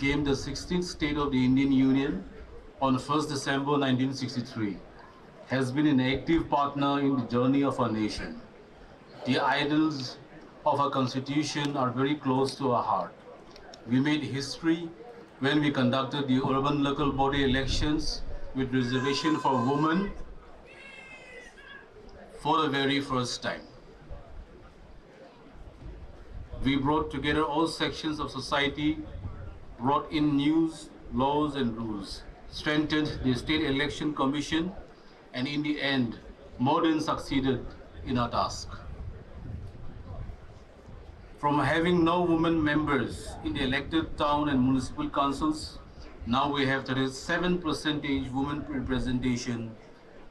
became the 16th state of the Indian Union on 1st December 1963, has been an active partner in the journey of our nation. The ideals of our constitution are very close to our heart. We made history when we conducted the urban local body elections with reservation for women for the very first time. We brought together all sections of society, brought in news, laws and rules, strengthened the State Election Commission, and in the end, more than succeeded in our task. From having no women members in the elected town and municipal councils, now we have 37% women representation,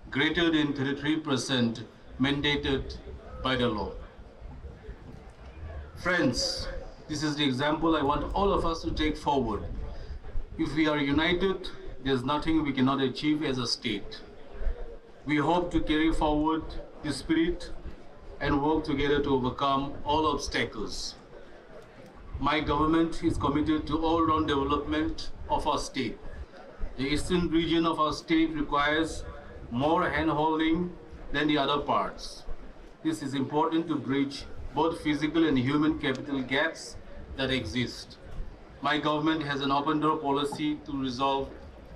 greater than 33% mandated by the law. Friends, this is the example I want all of us to take forward. If we are united, there's nothing we cannot achieve as a state. We hope to carry forward this spirit and work together to overcome all obstacles. My government is committed to all-round development of our state. The eastern region of our state requires more hand-holding than the other parts. This is important to bridge both physical and human capital gaps that exist. My government has an open-door policy to resolve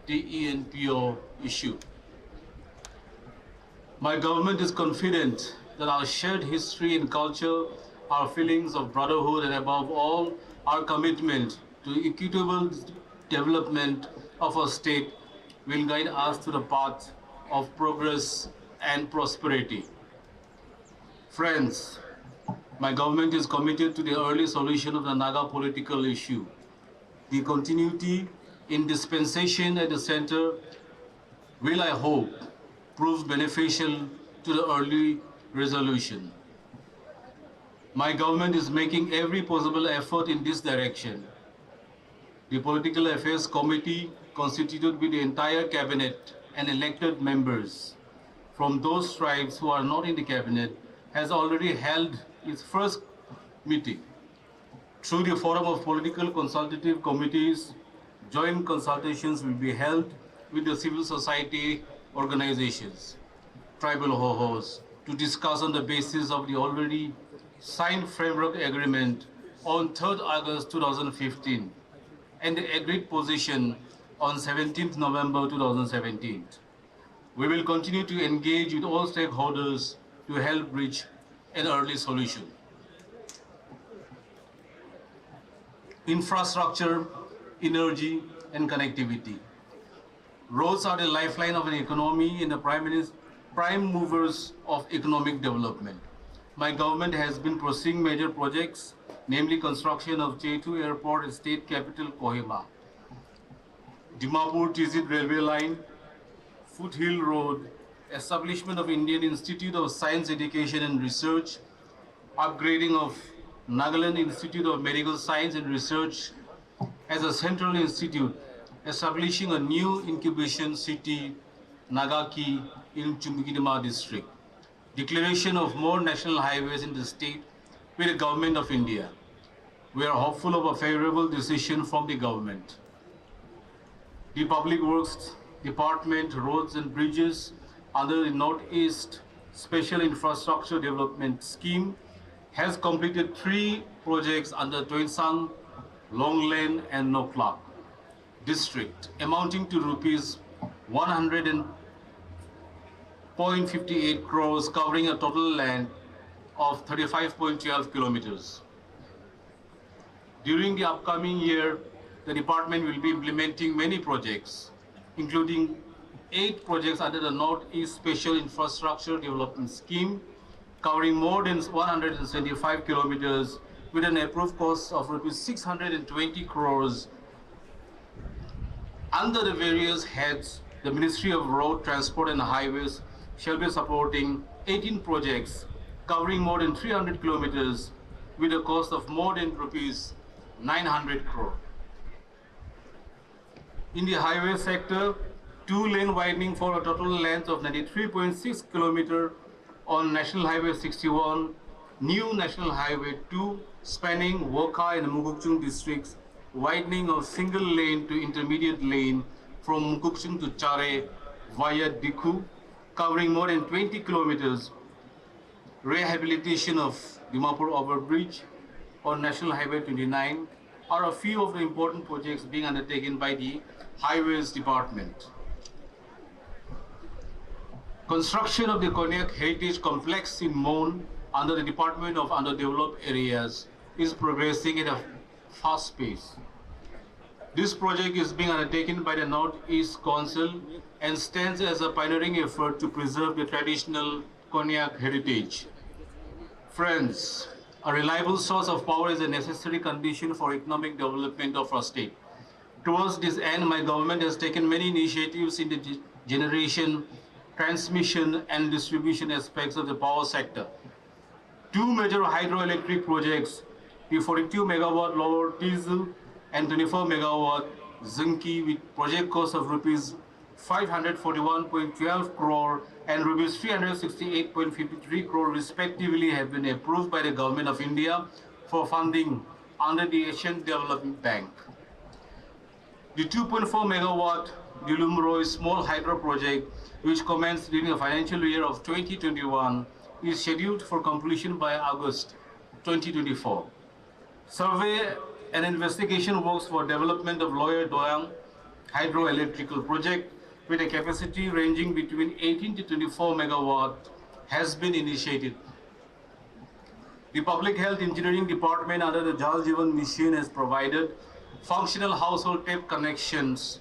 the ENPO issue. My government is confident that our shared history and culture, our feelings of brotherhood, and above all, our commitment to equitable development of our state will guide us to the path of progress and prosperity. Friends, my government is committed to the early solution of the Naga political issue. The continuity in dispensation at the center will, I hope, prove beneficial to the early resolution. My government is making every possible effort in this direction. The Political Affairs Committee, constituted with the entire cabinet and elected members from those tribes who are not in the cabinet, has already held its first meeting. Through the Forum of Political Consultative Committees, joint consultations will be held with the civil society organizations, tribal HOHOs, to discuss on the basis of the already signed framework agreement on 3rd August 2015 and the agreed position on 17th November 2017. We will continue to engage with all stakeholders to help reach an early solution. Infrastructure, energy, and connectivity. Roads are the lifeline of an economy and the prime movers of economic development. My government has been pursuing major projects, namely construction of J2 Airport and State Capital Kohima, Dimapur TZ Railway Line, Foothill Road, establishment of Indian Institute of Science Education and Research, upgrading of Nagaland Institute of Medical Science and Research as a central institute, establishing a new incubation city, Nagaki, in Chumukidima district, declaration of more national highways in the state with the government of India. We are hopeful of a favorable decision from the government. The Public Works Department, roads and bridges under the Northeast Special Infrastructure Development Scheme has completed 3 projects under Toinsang, Longlen and Noklak district, amounting to rupees 100.58 crores, covering a total land of 35.12 kilometers. During the upcoming year, the department will be implementing many projects, including 8 projects under the Northeast Special Infrastructure Development Scheme, covering more than 175 kilometers with an approved cost of rupees 620 crores. Under the various heads, the Ministry of Road Transport and Highways shall be supporting 18 projects covering more than 300 kilometers with a cost of more than rupees 900 crore. In the highway sector, 2-lane widening for a total length of 93.6 km on National Highway 61, new National Highway 2 spanning Wokha and Mugukchung districts widening of single lane to intermediate lane from Mukukchung to Chare via Dikhu, covering more than 20 kilometers, rehabilitation of Dimapur Overbridge on National Highway 29 are a few of the important projects being undertaken by the Highways Department. Construction of the Konyak Heritage Complex in Mon under the Department of Underdeveloped Areas is progressing at a fast pace. This project is being undertaken by the Northeast Council and stands as a pioneering effort to preserve the traditional Konyak heritage. Friends, a reliable source of power is a necessary condition for economic development of our state. Towards this end, my government has taken many initiatives in the generation, transmission, and distribution aspects of the power sector. Two major hydroelectric projects, the 42 megawatt Lower Tizu and 24 megawatt Zinki, with project cost of rupees 541.12 crore and rupees 368.53 crore respectively, have been approved by the Government of India for funding under the Asian Development Bank. The 2.4 megawatt Dilumroi small hydro project, which commenced during the financial year of 2021, is scheduled for completion by August 2024. Survey and investigation works for development of Lower Doyang hydroelectrical project with a capacity ranging between 18 to 24 megawatt has been initiated. The Public Health Engineering Department under the Jal Jeevan Mission has provided functional household tap connections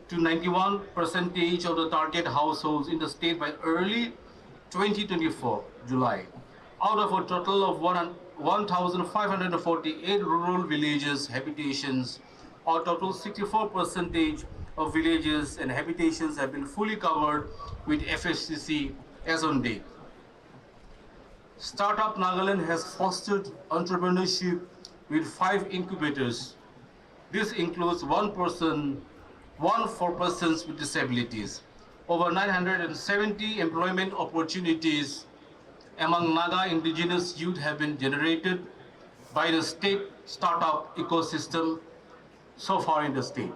to 91% of the target households in the state by early 2024 July. Out of a total of 1,548 rural villages habitations, or total 64% of villages and habitations have been fully covered with FHCC as on date. Startup Nagaland has fostered entrepreneurship with 5 incubators. This includes one for persons with disabilities. Over 970 employment opportunities among Naga indigenous youth have been generated by the state startup ecosystem so far in the state.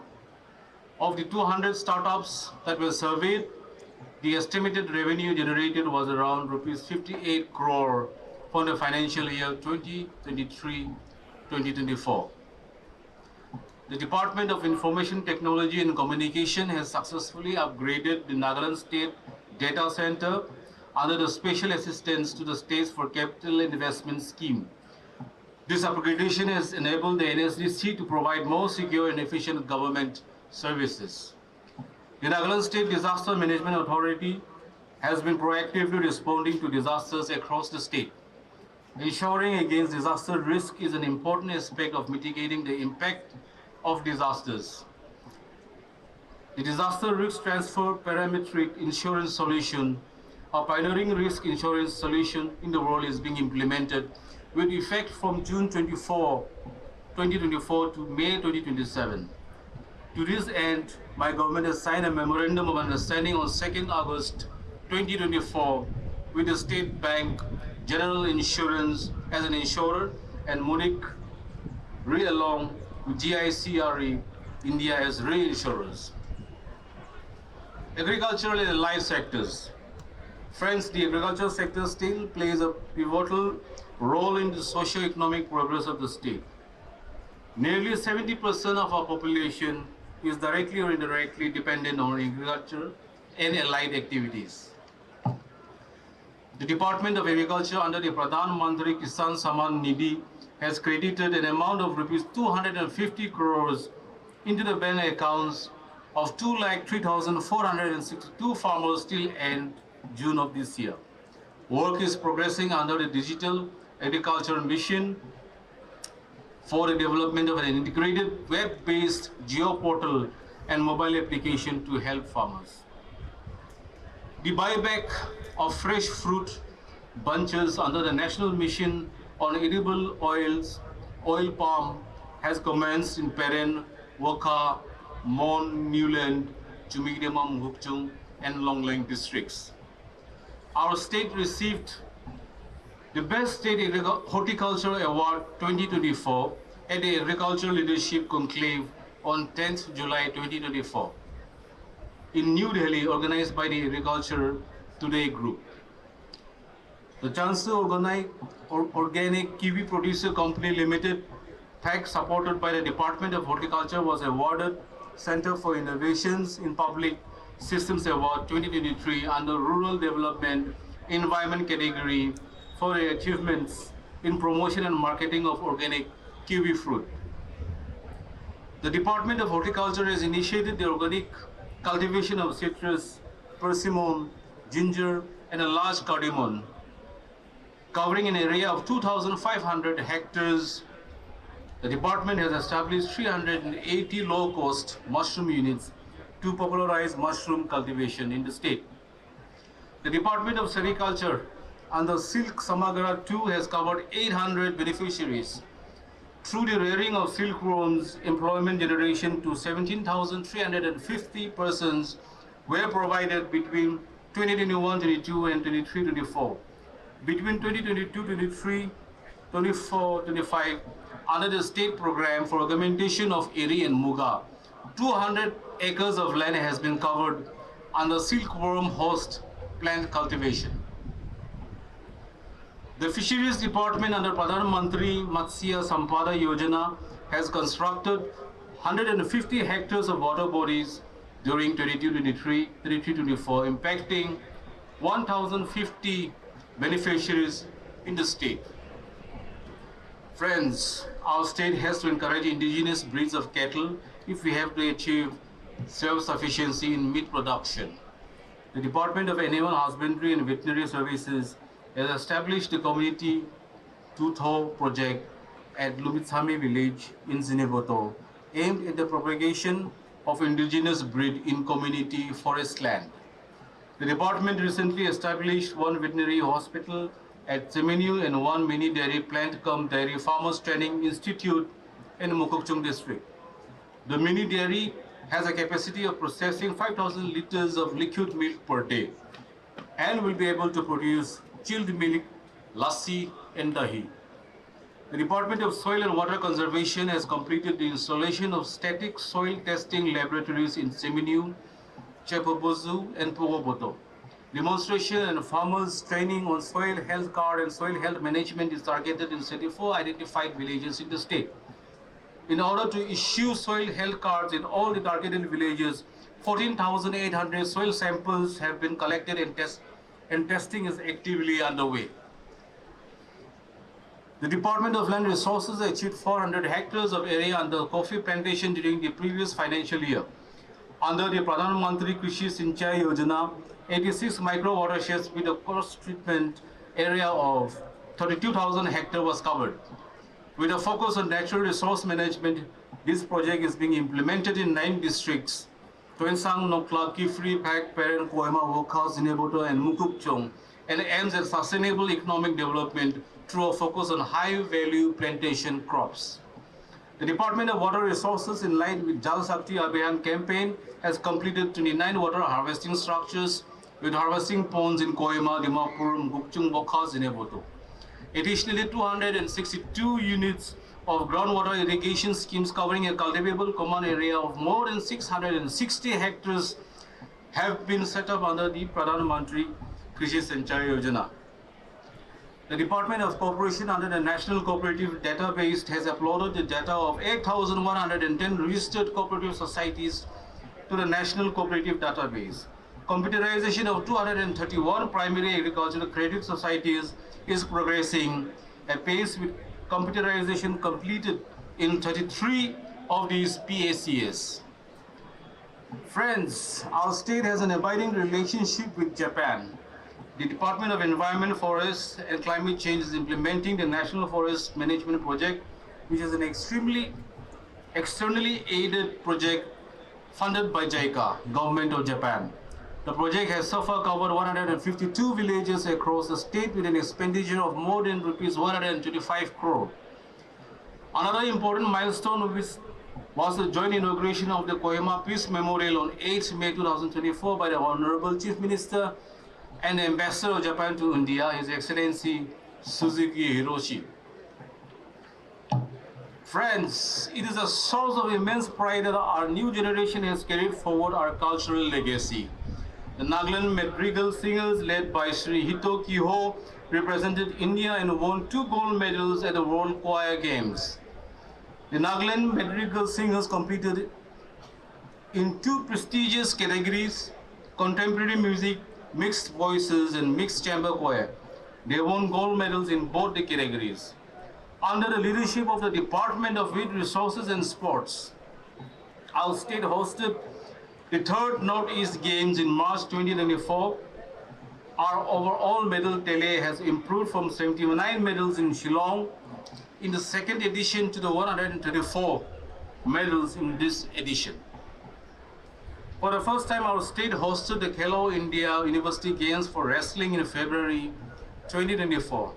Of the 200 startups that were surveyed, the estimated revenue generated was around rupees 58 crore for the financial year 2023-2024. The Department of Information Technology and Communication has successfully upgraded the Nagaland State Data Center under the Special Assistance to the States for Capital Investment Scheme. This upgradation has enabled the NSDC to provide more secure and efficient government services. The Nagaland State Disaster Management Authority has been proactively responding to disasters across the state. Ensuring against disaster risk is an important aspect of mitigating the impact of disasters. The Disaster Risk Transfer Parametric Insurance Solution, a pioneering risk insurance solution in the world, is being implemented with effect from June 2024 to May 2027. To this end, my government has signed a Memorandum of Understanding on 2nd August 2024 with the State Bank General Insurance as an insurer and Munich Re along with GICRE India as reinsurers. Agricultural and allied sectors. Friends, the agricultural sector still plays a pivotal role in the socio-economic progress of the state. Nearly 70% of our population is directly or indirectly dependent on agriculture and allied activities. The Department of Agriculture under the Pradhan Mantri Kisan Samman Nidhi has credited an amount of rupees 250 crores into the bank accounts of 2,03,462 farmers till end June of this year. Work is progressing under the Digital Agriculture Mission for the development of an integrated web-based geo-portal and mobile application to help farmers. The buyback of fresh fruit bunches under the National Mission on Edible Oils, oil palm, has commenced in Peren, Wokha, Mon, Newland, Chumigdamam, Hukchung, and Longlang districts. Our state received the Best State Horticulture Award 2024 at the Agricultural Leadership Conclave on 10th July 2024 in New Delhi, organized by the Agriculture Today Group. The Chancellor Organic Kiwi Producer Company Limited, PAC, supported by the Department of Horticulture, was awarded Center for Innovations in Public Systems Award 2023 under Rural Development Environment category for their achievements in promotion and marketing of organic kiwi fruit. The Department of Horticulture has initiated the organic cultivation of citrus, persimmon, ginger, and a large cardamom, covering an area of 2,500 hectares. The department has established 380 low-cost mushroom units to popularize mushroom cultivation in the state. The Department of Sericulture under Silk Samagra 2 has covered 800 beneficiaries through the rearing of silkworms. Employment generation to 17,350 persons were provided between 2021-22 and 23-24. Between 2022-23, 24-25, under the state program for augmentation of eri and muga, 200 acres of land has been covered under silkworm host plant cultivation. The Fisheries Department under Pradhan Mantri Matsya Sampada Yojana has constructed 150 hectares of water bodies during 22-23, 23-24, impacting 1,050 beneficiaries in the state. Friends, our state has to encourage indigenous breeds of cattle if we have to achieve self-sufficiency in meat production. The Department of Animal Husbandry and Veterinary Services has established the Community Tutho project at Lumitsami village in Zinevoto, aimed at the propagation of indigenous breed in community forest land. The department recently established one veterinary hospital at Semenu and one mini dairy plant-cum-dairy farmers training institute in Mokokchung district. The mini dairy has a capacity of processing 5,000 liters of liquid milk per day and will be able to produce chilled milk, lassi, and dahi. The Department of Soil and Water Conservation has completed the installation of static soil testing laboratories in Semenu, Chepobozu, and Pogoboto. Demonstration and farmers training on soil health card and soil health management is targeted in 34 identified villages in the state. In order to issue soil health cards in all the targeted villages, 14,800 soil samples have been collected and testing is actively underway. The Department of Land Resources achieved 400 hectares of area under coffee plantation during the previous financial year. Under the Pradhan Mantri Krishi Sinchai Yojana, 86 micro watersheds with a coarse treatment area of 32,000 hectares was covered. With a focus on natural resource management, this project is being implemented in 9 districts: Tuensang, Nokla, Kifri, Pak, Peren, Koima, Wokha, Zineboto, and Mukukchong, and aims at sustainable economic development through a focus on high-value plantation crops. The Department of Water Resources, in line with Jal Shakti Abhiyan campaign, has completed 29 water harvesting structures with harvesting ponds in Koima, Dimapur, Mukukchung, Wokha, Zineboto. Additionally, 262 units of groundwater irrigation schemes covering a cultivable common area of more than 660 hectares have been set up under the Pradhan Mantri Krishi Sinchai Yojana. The Department of Cooperation under the National Cooperative Database has uploaded the data of 8,110 registered cooperative societies to the National Cooperative Database. Computerization of 231 primary agricultural credit societies is progressing at pace, with computerization completed in 33 of these PACS. Friends, our state has an abiding relationship with Japan. The Department of Environment, Forests and Climate Change is implementing the National Forest Management Project, which is an extremely externally aided project funded by JICA, Government of Japan. The project has so far covered 152 villages across the state with an expenditure of more than Rs 125 crore. Another important milestone was the joint inauguration of the Kohima Peace Memorial on 8 May 2024 by the Honorable Chief Minister and Ambassador of Japan to India, His Excellency Suzuki Hiroshi. Friends, it is a source of immense pride that our new generation has carried forward our cultural legacy. The Nagaland Madrigal Singers, led by Sri Hito Kiho, represented India and won 2 gold medals at the World Choir Games. The Nagaland Madrigal Singers competed in 2 prestigious categories: contemporary music, mixed voices, and mixed chamber choir. They won gold medals in both the categories. Under the leadership of the Department of Youth Resources and Sports, our state hosted the 3rd Northeast Games in March 2024. Our overall medal tally has improved from 79 medals in Shillong in the 2nd edition to the 134 medals in this edition. For the first time, our state hosted the Khelo India University Games for wrestling in February 2024.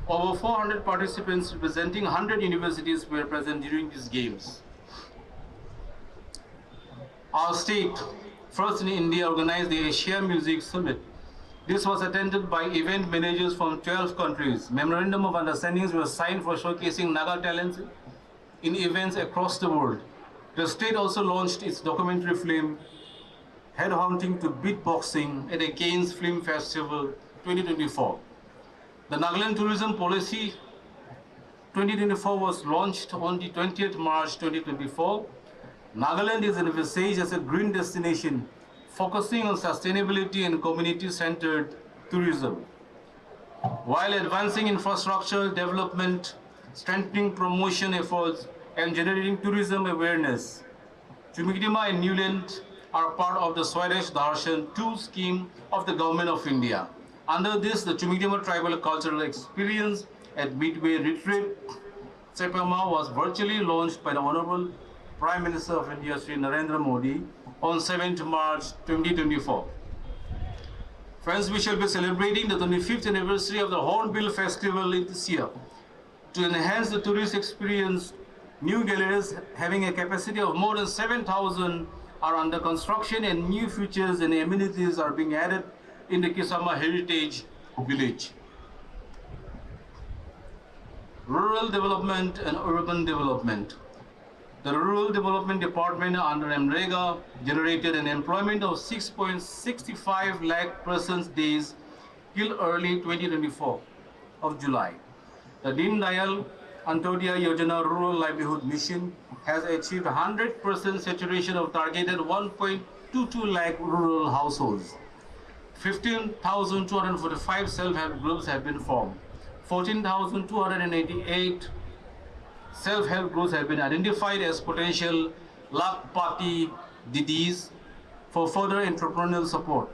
Over 400 participants representing 100 universities were present during these games. Our state, first in India, organized the Asia Music Summit. This was attended by event managers from 12 countries. Memorandum of understandings were signed for showcasing Naga talents in events across the world. The state also launched its documentary film, Headhunting to Beatboxing, at the Cannes Film Festival 2024. The Nagaland Tourism Policy 2024 was launched on the 20th March 2024. Nagaland is envisaged as a green destination, focusing on sustainability and community-centered tourism, while advancing infrastructure development, strengthening promotion efforts, and generating tourism awareness. Chumikdima and Newland are part of the Swadesh Darshan 2 scheme of the Government of India. Under this, the Chumikdima Tribal Cultural Experience at Midway Retreat, Sepama, was virtually launched by the Honorable Prime Minister of India, Sri Narendra Modi, on 7th March 2024. Friends, we shall be celebrating the 25th anniversary of the Hornbill Festival this year. To enhance the tourist experience, new galleries having a capacity of more than 7,000 are under construction, and new features and amenities are being added in the Kisama Heritage Village. Rural development and urban development. The Rural Development Department under MREGA generated an employment of 6.65 lakh persons days till early 2024 of July. The Deen Dayal Antyodaya Yojana Rural Livelihood Mission has achieved 100% saturation of targeted 1.22 lakh rural households. 15,245 self-help groups have been formed. 14,288 self-help groups have been identified as potential Lakhpati Didis for further entrepreneurial support.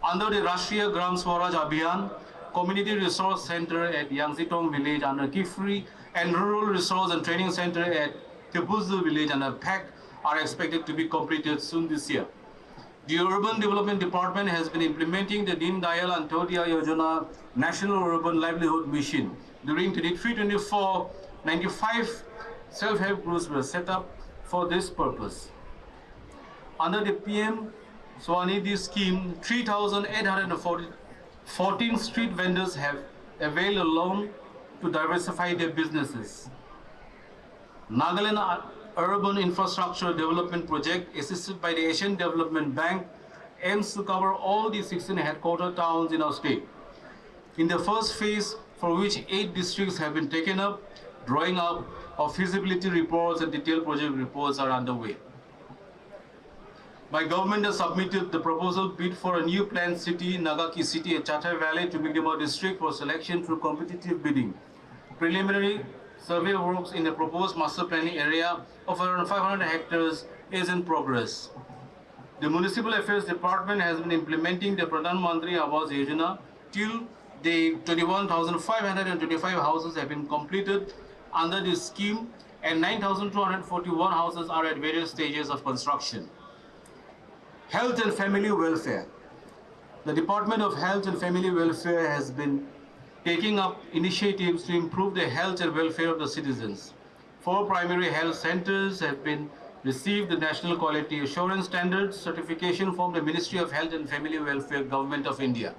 Under the Rashtriya Gram Swaraj Abhiyan, Community Resource Center at Yangsitong Village under Kifri and Rural Resource and Training Center at Tebuzu Village under PAC are expected to be completed soon this year. The Urban Development Department has been implementing the Deen Dayal Antyodaya Yojana National Urban Livelihood Mission. During 23-24, 95 self-help groups were set up for this purpose. Under the PM Swanidhi scheme, 3,814 street vendors have availed a loan to diversify their businesses. Nagaland Urban Infrastructure Development Project, assisted by the Asian Development Bank, aims to cover all the 16 headquarter towns in our state. In the first phase, for which 8 districts have been taken up, drawing up of feasibility reports and detailed project reports are underway. My government has submitted the proposal bid for a new planned city, Nagaki City at Chathai Valley to Chumikdima district for selection through competitive bidding. Preliminary survey works in the proposed master planning area of around 500 hectares is in progress. The Municipal Affairs Department has been implementing the Pradhan Mantri Awas Yojana till the 21,525 houses have been completed under this scheme, and 9,241 houses are at various stages of construction. Health and Family Welfare. The Department of Health and Family Welfare has been taking up initiatives to improve the health and welfare of the citizens. 4 primary health centers have been received the National Quality Assurance Standards certification from the Ministry of Health and Family Welfare, Government of India,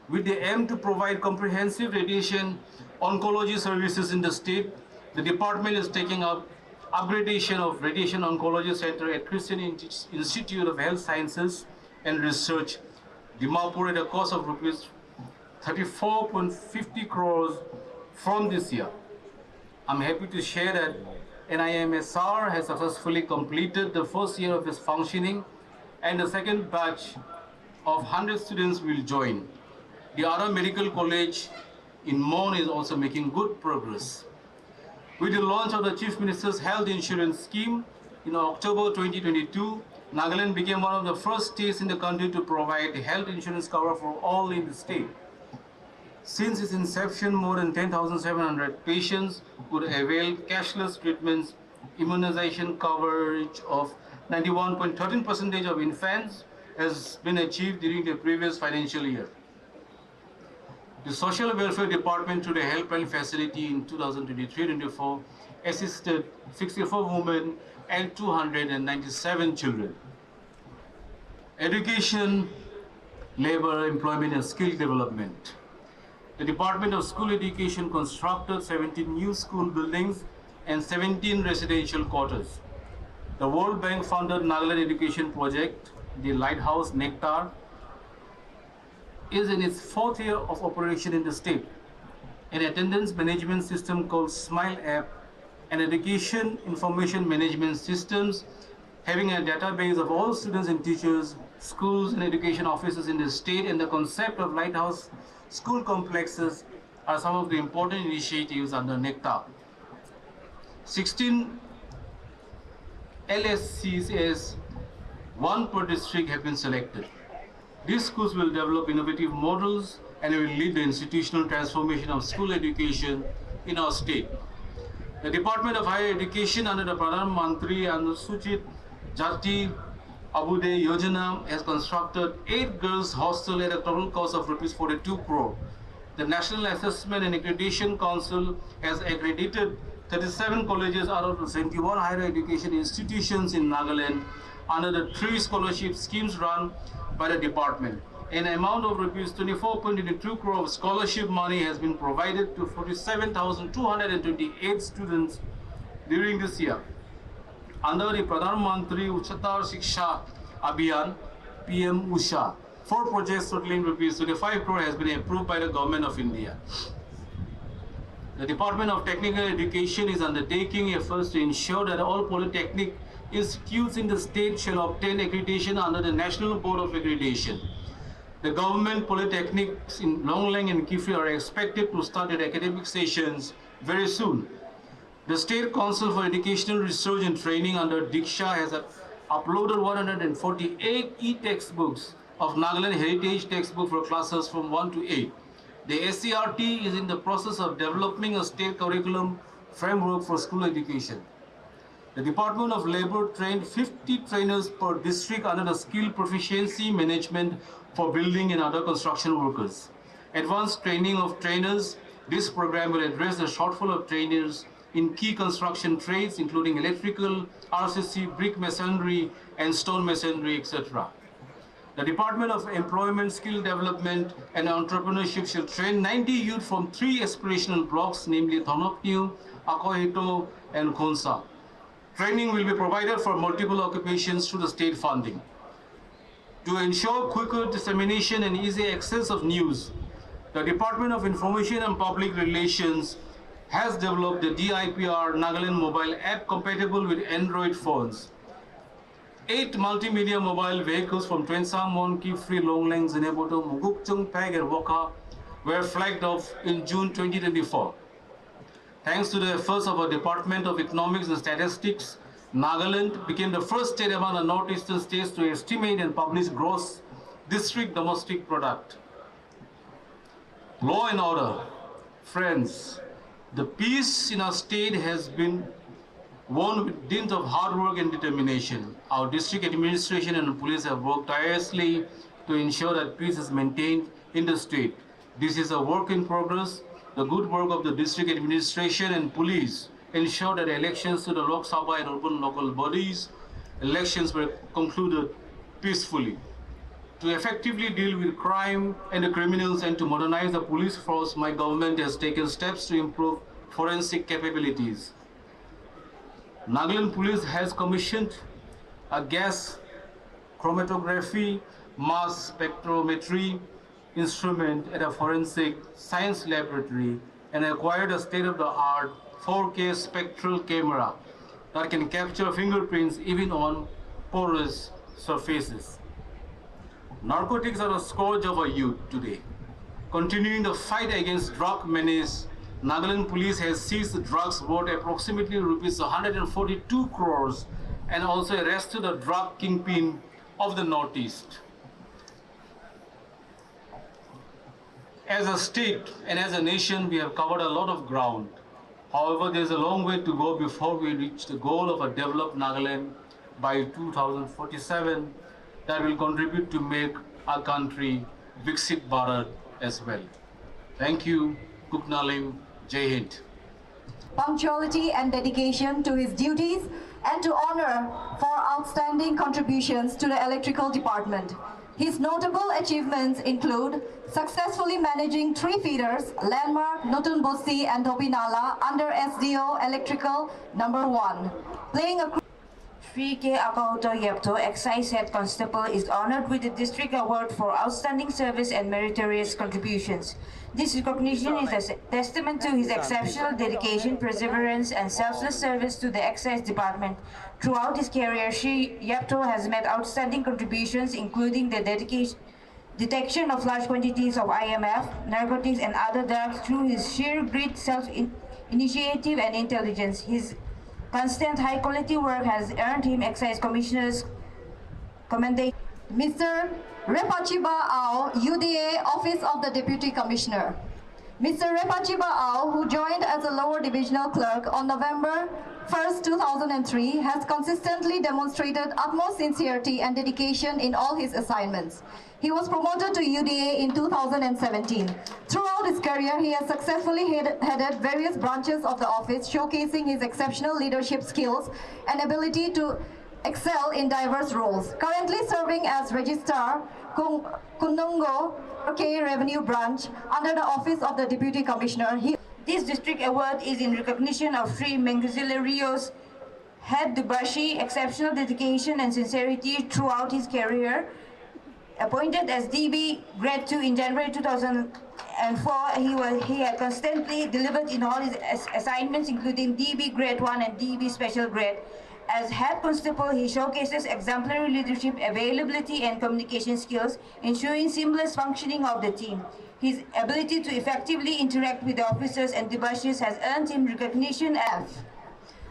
with the aim to provide comprehensive radiation oncology services in the state. The department is taking up upgradation of Radiation Oncology Center at Christian Institute of Health Sciences and Research, Dimapur, at a cost of rupees 34.50 crores from this year. I'm happy to share that NIMSR has successfully completed the first year of its functioning, and the second batch of 100 students will join. The other medical college in Mon is also making good progress. With the launch of the Chief Minister's Health Insurance Scheme in October 2022, Nagaland became one of the first states in the country to provide health insurance cover for all in the state. Since its inception, more than 10,700 patients could avail cashless treatments, immunization coverage of 91.13% of infants has been achieved during the previous financial year. The Social Welfare Department through the helpline facility in 2023-24 assisted 64 women and 297 children. Education, labor, employment and skill development. The Department of School Education constructed 17 new school buildings and 17 residential quarters. The World Bank funded Nagaland Education Project, the Lighthouse Nectar, is in its fourth year of operation in the state. An attendance management system called Smile App, and education information management systems having a database of all students and teachers, schools and education officers in the state, and the concept of Lighthouse school complexes are some of the important initiatives under NECTA. 16 LSCs, one per district, have been selected. These schools will develop innovative models and will lead the institutional transformation of school education in our state. The Department of Higher Education under the Pradhan Mantri Anusuchit Jati Abhyuday Yojana has constructed 8 girls' hostels at a total cost of rupees 42 crore. The National Assessment and Accreditation Council has accredited 37 colleges out of the 71 higher education institutions in Nagaland under the 3 scholarship schemes run by the department. An amount of rupees 24.22 crore of scholarship money has been provided to 47,228 students during this year. Under the Pradhan Mantri Uchatar Shiksha Abhiyan, PM Usha, 4 projects totaling rupees 25 crore has been approved by the Government of India. The Department of Technical Education is undertaking efforts to ensure that all polytechnic institutes in the state shall obtain accreditation under the National Board of Accreditation. The government polytechnics in Longlang and Kifri are expected to start their academic sessions very soon. The State Council for Educational Research and Training under Diksha has uploaded 148 e-textbooks of Nagaland Heritage textbook for classes from 1 to 8. The SCRT is in the process of developing a state curriculum framework for school education. The Department of Labor trained 50 trainers per district under the Skill Proficiency Management for building and other construction workers. Advanced training of trainers, this program will address the shortfall of trainers in key construction trades including electrical, RCC, brick masonry and stone masonry, etc. The Department of Employment, Skill Development and Entrepreneurship shall train 90 youth from 3 aspirational blocks, namely Thonopniu, Akohito and Khonsa. Training will be provided for multiple occupations through the state funding. To ensure quicker dissemination and easy access of news, the Department of Information and Public Relations has developed the DIPR Nagaland mobile app compatible with Android phones. 8 multimedia mobile vehicles from Twensamon, Kifri, Longlang, Zineboto, Mugukchung, Pag and Wokha were flagged off in June 2024. Thanks to the efforts of our Department of Economics and Statistics, Nagaland became the first state among the northeastern states to estimate and publish gross district domestic product. Law and order. Friends, the peace in our state has been won with dint of hard work and determination. Our district administration and police have worked tirelessly to ensure that peace is maintained in the state. This is a work in progress. The good work of the district administration and police ensured that elections to the Lok Sabha and urban local bodies, elections were concluded peacefully. To effectively deal with crime and the criminals and to modernize the police force, my government has taken steps to improve forensic capabilities. Nagaland Police has commissioned a gas chromatography mass spectrometry instrument at a forensic science laboratory and acquired a state-of-the-art 4K spectral camera that can capture fingerprints even on porous surfaces. Narcotics are a scourge of our youth today. Continuing the fight against drug menace, Nagaland Police has seized drugs worth approximately rupees 142 crores and also arrested a drug kingpin of the Northeast. As a state and as a nation, we have covered a lot of ground. However, there's a long way to go before we reach the goal of a developed Nagaland by 2047 that will contribute to make our country Viksit Bharat as well. Thank you. Kuknalim, Jai Hind. Punctuality and dedication to his duties and to honor for outstanding contributions to the electrical department. His notable achievements include successfully managing 3 feeders, Landmark, Notun Bosi and Dobinala under SDO Electrical number 1, playing a 3K Akauto Yepto, Excise Head Constable, is honored with the District Award for Outstanding Service and Meritorious Contributions. This recognition is a testament to his exceptional dedication, perseverance, and selfless service to the Excise Department. Throughout his career, Shri Yepto has made outstanding contributions, including the detection of large quantities of IMF, narcotics, and other drugs through his sheer grit, self-initiative, and intelligence. His constant high-quality work has earned him Excise Commissioner's commendation. Mr. Repachiba Ao, UDA, Office of the Deputy Commissioner. Mr. Repachiba Ao, who joined as a lower divisional clerk on November 1st, 2003, has consistently demonstrated utmost sincerity and dedication in all his assignments. He was promoted to UDA in 2017. Throughout his career, he has successfully headed various branches of the office, showcasing his exceptional leadership skills and ability to excel in diverse roles. Currently serving as Registrar, Kunungo K Revenue Branch, under the Office of the Deputy Commissioner. This district award is in recognition of Sri Mengazila Rios Head Dubashi, exceptional dedication and sincerity throughout his career. Appointed as DB Grade 2 in January 2004, he had constantly delivered in all his assignments, including DB Grade 1 and DB Special Grade. As Head Constable, he showcases exemplary leadership, availability, and communication skills, ensuring seamless functioning of the team. His ability to effectively interact with the officers and debashis has earned him recognition as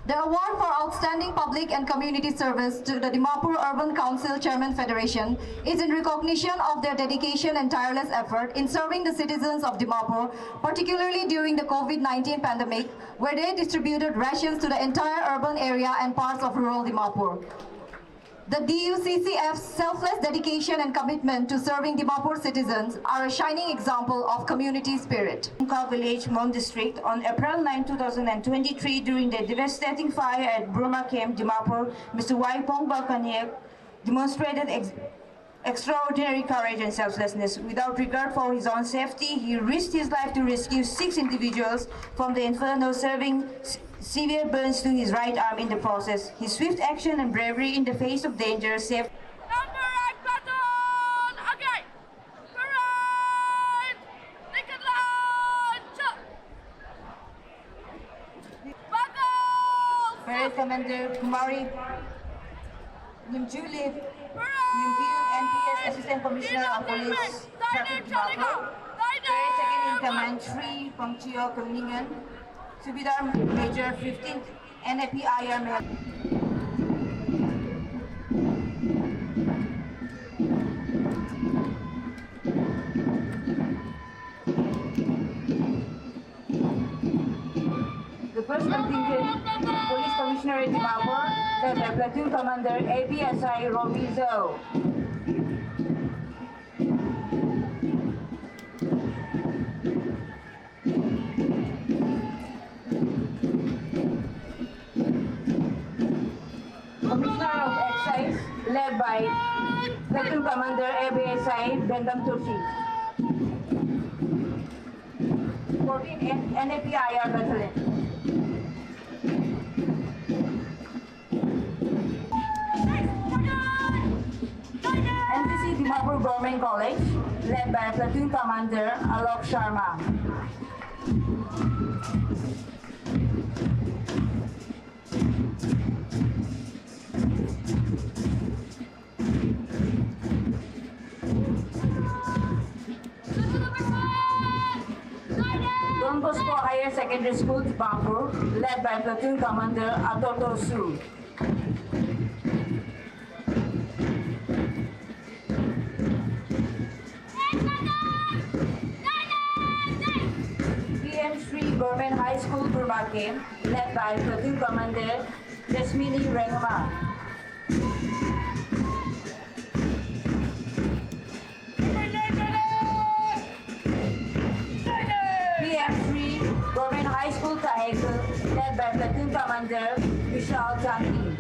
the award for outstanding public and community service to the Dimapur Urban Council Chairman Federation is in recognition of their dedication and tireless effort in serving the citizens of Dimapur, particularly during the COVID-19 pandemic, where they distributed rations to the entire urban area and parts of rural Dimapur. The DUCCF's selfless dedication and commitment to serving Dimapur citizens are a shining example of community spirit. Mungka Village, Mon District, on April 9, 2023, during the devastating fire at Burma Camp, Dimapur, Mr. Waipong Balkaniak demonstrated extraordinary courage and selflessness. Without regard for his own safety, he risked his life to rescue 6 individuals from the inferno, serving severe burns to his right arm in the process. His swift action and bravery in the face of danger saved. Number 8 platoon! Okay! Parade! Naked launch! Buckles! Parade Commander Kumari Nimchulip, Nimpiu, NPS Assistant Commissioner of Police, Traffic Dimapur. Parade Second in Command Sri Pangchio Kuningan, Subidar Major 15th NAPIR Mel. The first contingent, Police Commissioner Dimapur, led by Platoon Commander APSI Robizo. Commissioner of Excise, led by Platoon Commander ABSI Bendam Tursi. 14 NAPIR Battalion. Dimapur Government College, led by Platoon Commander Alok Sharma. Don Bosco Higher Secondary School, Dimapur, led by Platoon Commander Atoto Su. PM3 Government High School, Burbake, led by Platoon Commander Jasmini Rengma. PM3 Government High School, Tahekul, led by Platoon Commander Vishal Gandhi.